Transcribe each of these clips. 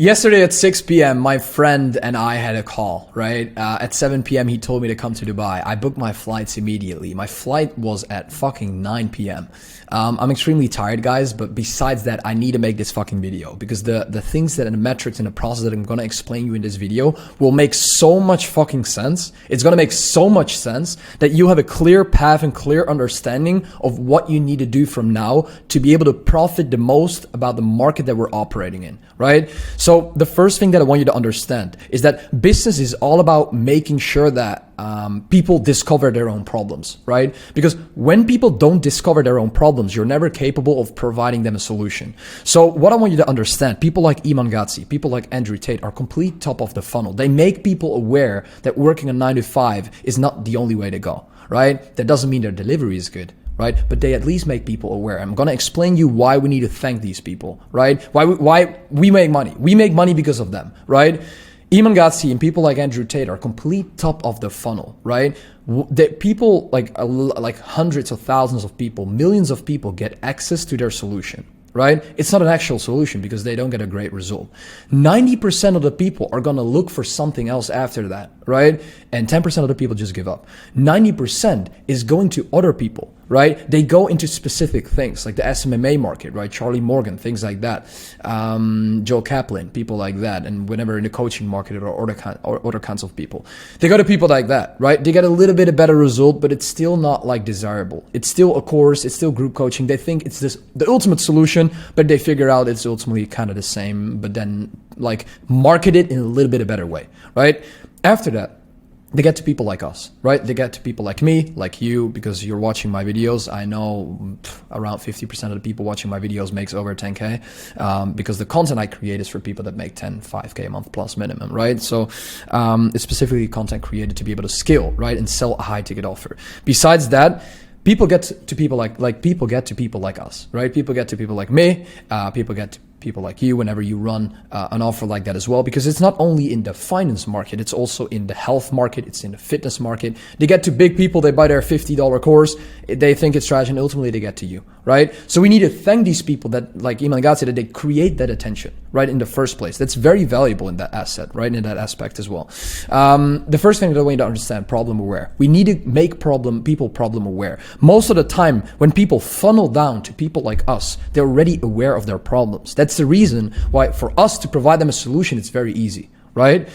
Yesterday at 6 p.m., my friend and I had a call, right? At 7 p.m., he told me to come to Dubai. I booked my flights immediately. My flight was at fucking 9 p.m. I'm extremely tired, guys, but besides that, I need to make this fucking video because the things that and the metrics and the process that I'm going to explain you in this video will make so much fucking sense. It's going to make so much sense that you have a clear path and clear understanding of what you need to do from now to be able to profit the most about the market that we're operating in, right? So the first thing that I want you to understand is that business is all about making sure that people discover their own problems, right? Because when people don't discover their own problems, you're never capable of providing them a solution. So what I want you to understand, people like Iman Gadzhi, people like Andrew Tate are complete top of the funnel. They make people aware that working a 9 to 5 is not the only way to go, right? That doesn't mean their delivery is good, right? But they at least make people aware. I'm going to explain you why we need to thank these people, right? Why we make money. We make money because of them, right? Iman Gadzhi and people like Andrew Tate are complete top of the funnel, right? People like hundreds of thousands of people, millions of people get access to their solution, right? It's not an actual solution because they don't get a great result. 90% of the people are going to look for something else after that, right? And 10% of the people just give up. 90% is going to other people, right? They go into specific things like the SMMA market, right? Charlie Morgan, things like that. Joe Kaplan, people like that. And whenever in the coaching market or other kinds of people, they go to people like that, right? They get a little bit a better result, but it's still not like desirable. It's still a course. It's still group coaching. They think it's the ultimate solution, but they figure out it's ultimately kind of the same, but then like market it in a little bit a better way, right? After that, they get to people like us, right? They get to people like me, like you, because you're watching my videos. I know around 50% of the people watching my videos makes over 10K because the content I create is for people that make 5K a month plus minimum, right? So it's specifically content created to be able to scale, right? And sell a high ticket offer. Besides that, people get to people like people get to people like us, right? People get to people like me, people get to people like you whenever you run an offer like that as well, because it's not only in the finance market, it's also in the health market, it's in the fitness market. They get to big people, they buy their $50 course, they think it's trash, and ultimately they get to you, right? So we need to thank these people that, like Iman Gadzhi, that they create that attention, right, in the first place. That's very valuable in that asset, right, in that aspect as well. The first thing that I want you to understand, problem aware. We need to make people problem aware. Most of the time, when people funnel down to people like us, they're already aware of their problems. That's the reason why for us to provide them a solution, it's very easy, right?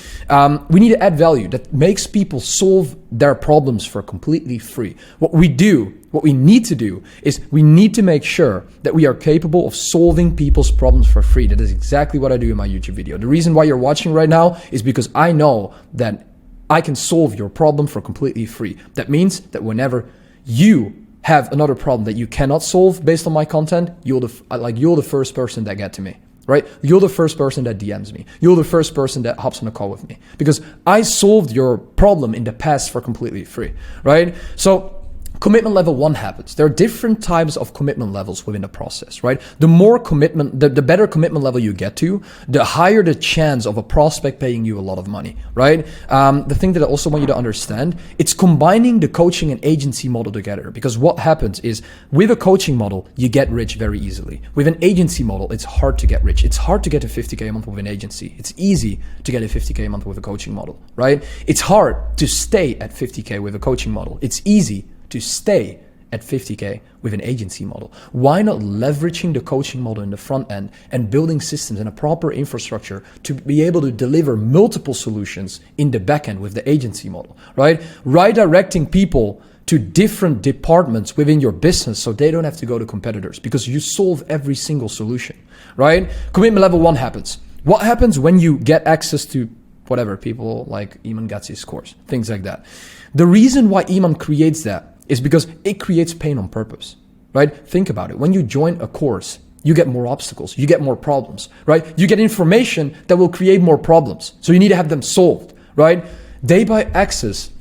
We need to add value that makes people solve their problems for completely free. What we need to do is we need to make sure that we are capable of solving people's problems for free. That is exactly what I do in my YouTube video. The reason why you're watching right now is because I know that I can solve your problem for completely free. That means that whenever you have another problem that you cannot solve based on my content, you're the first person that get to me, right? You're the first person that DMs me. You're the first person that hops on a call with me because I solved your problem in the past for completely free, right? So commitment level 1 happens. There are different types of commitment levels within the process, right? The more commitment, the better commitment level you get to, the higher the chance of a prospect paying you a lot of money, right? The thing that I also want you to understand, it's combining the coaching and agency model together, because what happens is with a coaching model, you get rich very easily. With an agency model, it's hard to get rich. It's hard to get a 50K a month with an agency. It's easy to get a 50K a month with a coaching model, right? It's hard to stay at 50K with a coaching model. It's easy to stay at 50K with an agency model. Why not leveraging the coaching model in the front end and building systems and a proper infrastructure to be able to deliver multiple solutions in the back end with the agency model, right? Redirecting people to different departments within your business so they don't have to go to competitors because you solve every single solution, right? Commitment level 1 happens. What happens when you get access to whatever, people like Iman Gadzhi's course, things like that? The reason why Iman creates that is because it creates pain on purpose, right? Think about it. When you join a course, you get more obstacles, you get more problems, right? You get information that will create more problems. So you need to have them solved, right? They buy access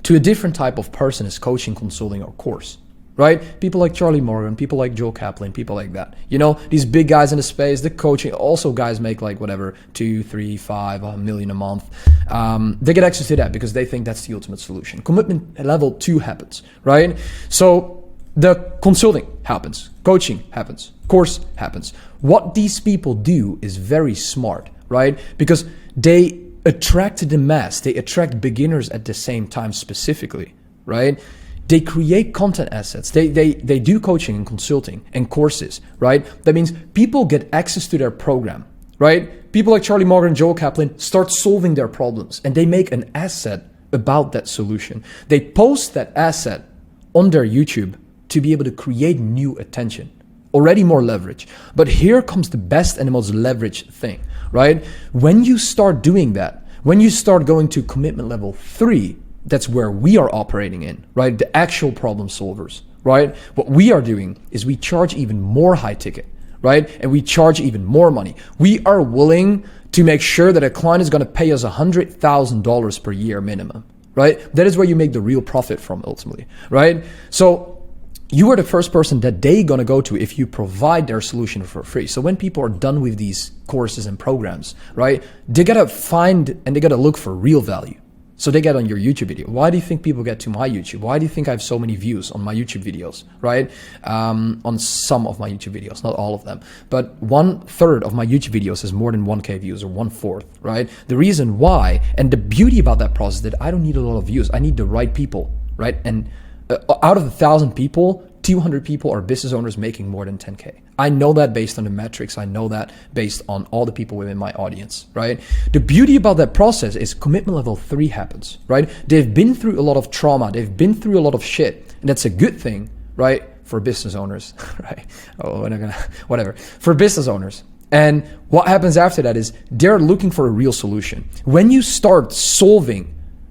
to a different type of person as coaching, consulting, or course, right? People like Charlie Morgan, people like Joe Kaplan, people like that. You know, these big guys in the space, the coaching, also guys make like whatever, 2, 3, 5, a million a month. They get access to that because they think that's the ultimate solution. Commitment level 2 happens, right? So the consulting happens, coaching happens, course happens. What these people do is very smart. right? Because they attract the mass, they attract beginners at the same time specifically, right? They create content assets. They do coaching and consulting and courses, right? That means people get access to their program, right? People like Charlie Munger and Joel Kaplan start solving their problems and they make an asset about that solution. They post that asset on their YouTube to be able to create new attention. Already more leverage. But here comes the best and the most leveraged thing, right? When you start doing that, when you start going to commitment level 3, that's where we are operating in, right? The actual problem solvers, right? What we are doing is we charge even more high ticket, right? And we charge even more money. We are willing to make sure that a client is going to pay us $100,000 per year minimum, right? That is where you make the real profit from ultimately, right? So you are the first person that they're going to go to if you provide their solution for free. So when people are done with these courses and programs, right, they got to find and they got to look for real value. So they get on your YouTube video. Why do you think people get to my YouTube? Why do you think I have so many views on my YouTube videos, right? On some of my YouTube videos, not all of them. But 1/3 of my YouTube videos has more than 1K views, or 1/4, right? The reason why, and the beauty about that process is that I don't need a lot of views. I need the right people, right? And out of 1,000 people, 200 people are business owners making more than 10K. I know that based on the metrics. I know that based on all the people within my audience, right? The beauty about that process is commitment level 3 happens, right? They've been through a lot of trauma. They've been through a lot of shit. And that's a good thing, right? For business owners, right? Oh, we're not gonna, whatever. For business owners. And what happens after that is they're looking for a real solution. When you start solving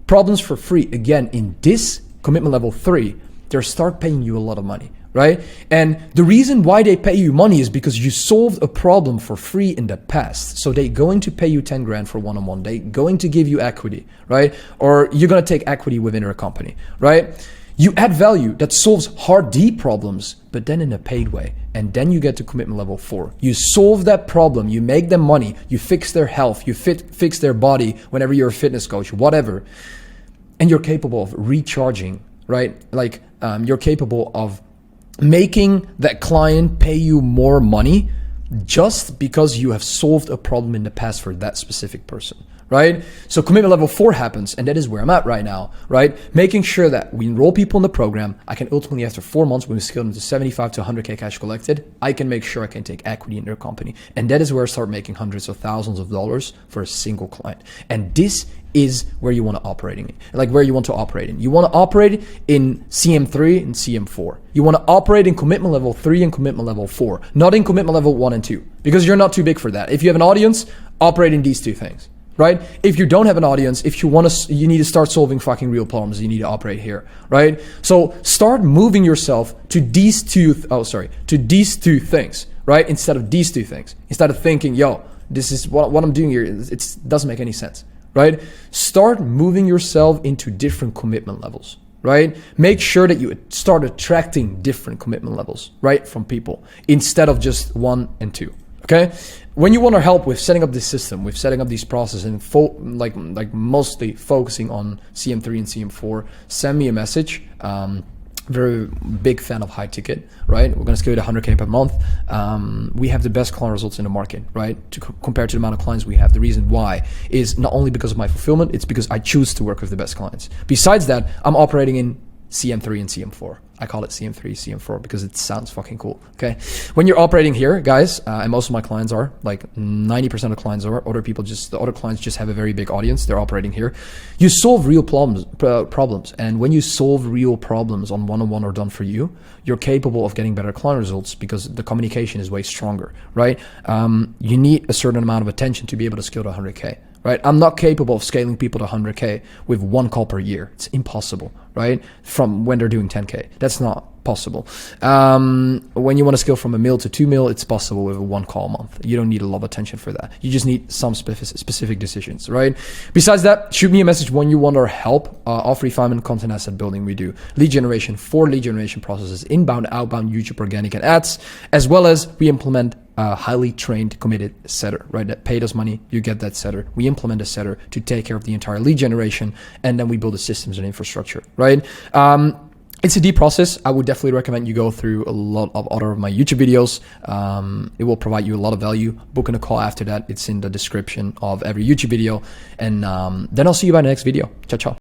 problems for free, again, in this commitment level 3, they'll start paying you a lot of money, right? And the reason why they pay you money is because you solved a problem for free in the past. So they're going to pay you 10 grand for one-on-one. They're going to give you equity, right? Or you're going to take equity within their company, right? You add value that solves hard D problems, but then in a paid way. And then you get to commitment level 4. You solve that problem, you make them money, you fix their health, you fix their body whenever you're a fitness coach, whatever. And you're capable of recharging, right? Like you're capable of making that client pay you more money just because you have solved a problem in the past for that specific person, right? So commitment level 4 happens, and that is where I'm at right now, right? Making sure that we enroll people in the program. I can ultimately, after 4 months, when we scale them to 75 to 100K cash collected, I can make sure I can take equity in their company. And that is where I start making hundreds of thousands of dollars for a single client. And this is where you want to operate in, like where you want to operate in. You want to operate in CM3 and CM4. You want to operate in commitment level 3 and commitment level 4, not in commitment level 1 and 2, because you're not too big for that. If you have an audience, operate in these 2 things, right? If you don't have an audience, if you want to, you need to start solving fucking real problems. You need to operate here, right? So start moving yourself to these two things, right? Instead of these 2 things. Instead of thinking, yo, this is what I'm doing here. It doesn't make any sense. Right? Start moving yourself into different commitment levels, right? Make sure that you start attracting different commitment levels, right? From people instead of just 1 and 2. Okay. When you want our help with setting up this system, with setting up these processes and like mostly focusing on CM3 and CM4, send me a message. Very big fan of high ticket, right? We're going to scale to 100K per month. We have the best client results in the market, right? Compared to the amount of clients we have. The reason why is not only because of my fulfillment, it's because I choose to work with the best clients. Besides that, I'm operating in CM3 and CM4. I call it CM3, CM4 because it sounds fucking cool, okay? When you're operating here, guys, and most of my clients are, like 90% of clients are, the other clients just have a very big audience, they're operating here. You solve real problems, and when you solve real problems on one-on-one or done for you, you're capable of getting better client results because the communication is way stronger, right? You need a certain amount of attention to be able to scale to 100K. Right? I'm not capable of scaling people to 100K with 1 call per year. It's impossible, right? From when they're doing 10K. That's not possible. When you want to scale from $1 million to $2 million, it's possible with a 1 call a month. You don't need a lot of attention for that. You just need some specific decisions, right? Besides that, shoot me a message when you want our help. Off refinement, content asset building, we do lead generation, 4 lead generation processes, inbound, outbound, YouTube, organic, and ads, as well as we implement a highly trained, committed setter, right? That paid us money, you get that setter. We implement a setter to take care of the entire lead generation, and then we build the systems and infrastructure, right? It's a deep process. I would definitely recommend you go through a lot of other of my YouTube videos. It will provide you a lot of value. Booking a call after that, it's in the description of every YouTube video. And then I'll see you by the next video. Ciao, ciao.